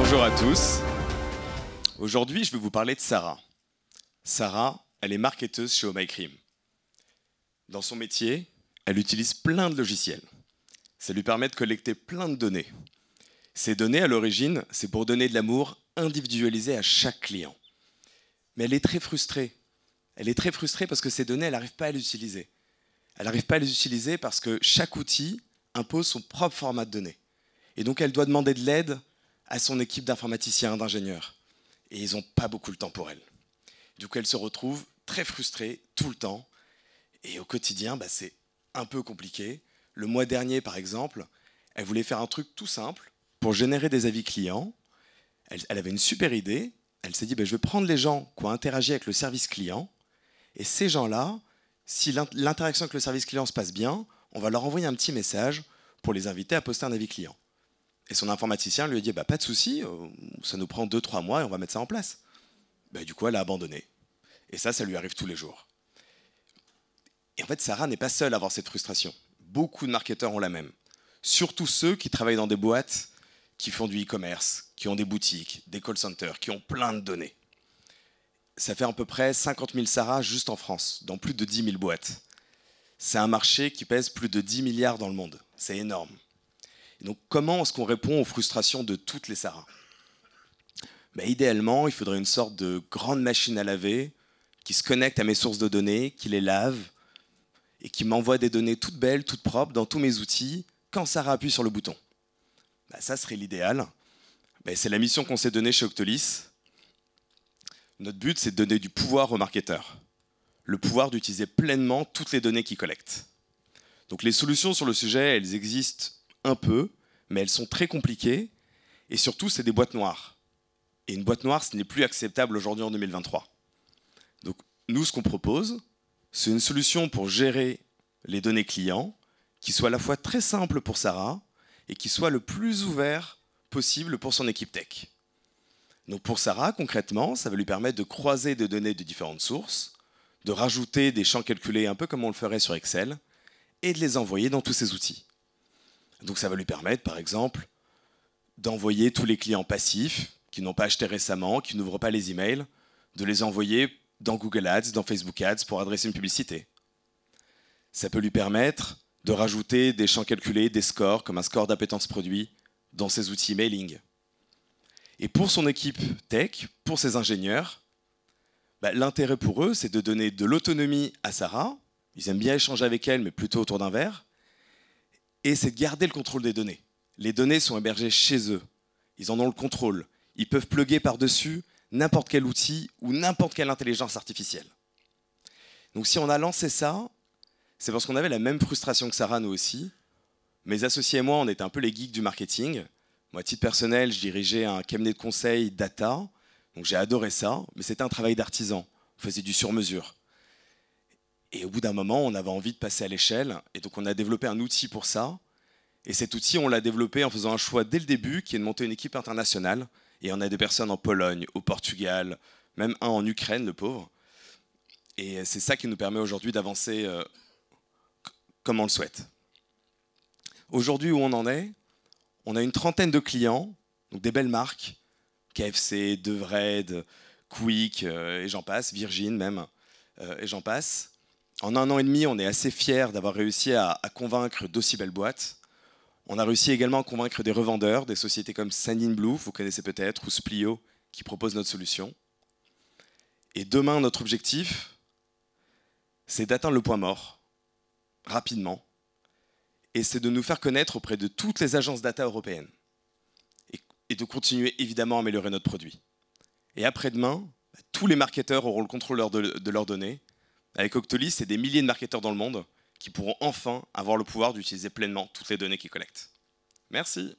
Bonjour à tous. Aujourd'hui, je vais vous parler de Sarah. Sarah, elle est marketeuse chez Oh My Cream. Dans son métier, elle utilise plein de logiciels. Ça lui permet de collecter plein de données. Ces données, à l'origine, c'est pour donner de l'amour individualisé à chaque client. Mais elle est très frustrée. Elle est très frustrée parce que ces données, elle n'arrive pas à les utiliser. Elle n'arrive pas à les utiliser parce que chaque outil impose son propre format de données. Et donc, elle doit demander de l'aide à son équipe d'informaticiens, d'ingénieurs. Et ils n'ont pas beaucoup le temps pour elle. Du coup, elle se retrouve très frustrée tout le temps. Et au quotidien, c'est un peu compliqué. Le mois dernier, par exemple, elle voulait faire un truc tout simple pour générer des avis clients. Elle avait une super idée. Elle s'est dit, je vais prendre les gens qui ont interagi avec le service client. Et ces gens-là, si l'interaction avec le service client se passe bien, on va leur envoyer un petit message pour les inviter à poster un avis client. Et son informaticien lui a dit, pas de souci, ça nous prend 2-3 mois et on va mettre ça en place. Du coup, elle a abandonné. Et ça lui arrive tous les jours. Et en fait, Sarah n'est pas seule à avoir cette frustration. Beaucoup de marketeurs ont la même. Surtout ceux qui travaillent dans des boîtes qui font du e-commerce, qui ont des boutiques, des call centers, qui ont plein de données. Ça fait à peu près 50 000 Sarah juste en France, dans plus de 10 000 boîtes. C'est un marché qui pèse plus de 10 milliards dans le monde. C'est énorme. Et donc, comment est-ce qu'on répond aux frustrations de toutes les Sarah ? Idéalement, il faudrait une sorte de grande machine à laver qui se connecte à mes sources de données, qui les lave et qui m'envoie des données toutes belles, toutes propres dans tous mes outils quand Sarah appuie sur le bouton. Ça serait l'idéal. C'est la mission qu'on s'est donnée chez Octolis. Notre but, c'est de donner du pouvoir aux marketeurs. Le pouvoir d'utiliser pleinement toutes les données qu'ils collectent. Donc les solutions sur le sujet, elles existent un peu, mais elles sont très compliquées. Et surtout, c'est des boîtes noires. Et une boîte noire, ce n'est plus acceptable aujourd'hui en 2023. Donc nous, ce qu'on propose, c'est une solution pour gérer les données clients qui soit à la fois très simple pour Sarah et qui soit le plus ouvert possible pour son équipe tech. Donc pour Sarah, concrètement, ça va lui permettre de croiser des données de différentes sources, de rajouter des champs calculés un peu comme on le ferait sur Excel, et de les envoyer dans tous ses outils. Donc ça va lui permettre, par exemple, d'envoyer tous les clients passifs qui n'ont pas acheté récemment, qui n'ouvrent pas les emails, de les envoyer dans Google Ads, dans Facebook Ads pour adresser une publicité. Ça peut lui permettre de rajouter des champs calculés, des scores, comme un score d'appétence produit, dans ses outils mailing. Et pour son équipe tech, pour ses ingénieurs, l'intérêt pour eux, c'est de donner de l'autonomie à Sarah. Ils aiment bien échanger avec elle, mais plutôt autour d'un verre. Et c'est de garder le contrôle des données. Les données sont hébergées chez eux. Ils en ont le contrôle. Ils peuvent plugger par-dessus n'importe quel outil ou n'importe quelle intelligence artificielle. Donc si on a lancé ça, c'est parce qu'on avait la même frustration que Sarah, nous aussi. Mes associés et moi, on était un peu les geeks du marketing. Moi, à titre personnel, je dirigeais un cabinet de conseil data. Donc j'ai adoré ça, mais c'était un travail d'artisan. On faisait du sur-mesure. Et au bout d'un moment, on avait envie de passer à l'échelle. Et donc on a développé un outil pour ça. Et cet outil, on l'a développé en faisant un choix dès le début, qui est de monter une équipe internationale. Et on a des personnes en Pologne, au Portugal, même un en Ukraine, le pauvre. Et c'est ça qui nous permet aujourd'hui d'avancer comme on le souhaite. Aujourd'hui, où on en est, on a une trentaine de clients, donc des belles marques, KFC, Devred, Quick, et j'en passe, Virgin même, et j'en passe. En 1 an et demi, on est assez fiers d'avoir réussi à convaincre d'aussi belles boîtes. On a réussi également à convaincre des revendeurs, des sociétés comme Sendinblue, vous connaissez peut-être, ou Splio, qui proposent notre solution. Et demain, notre objectif, c'est d'atteindre le point mort, rapidement, et c'est de nous faire connaître auprès de toutes les agences data européennes, et de continuer évidemment à améliorer notre produit. Et après-demain, tous les marketeurs auront le contrôle de leurs données. Avec Octolis, c'est des milliers de marketeurs dans le monde qui pourront enfin avoir le pouvoir d'utiliser pleinement toutes les données qu'ils collectent. Merci.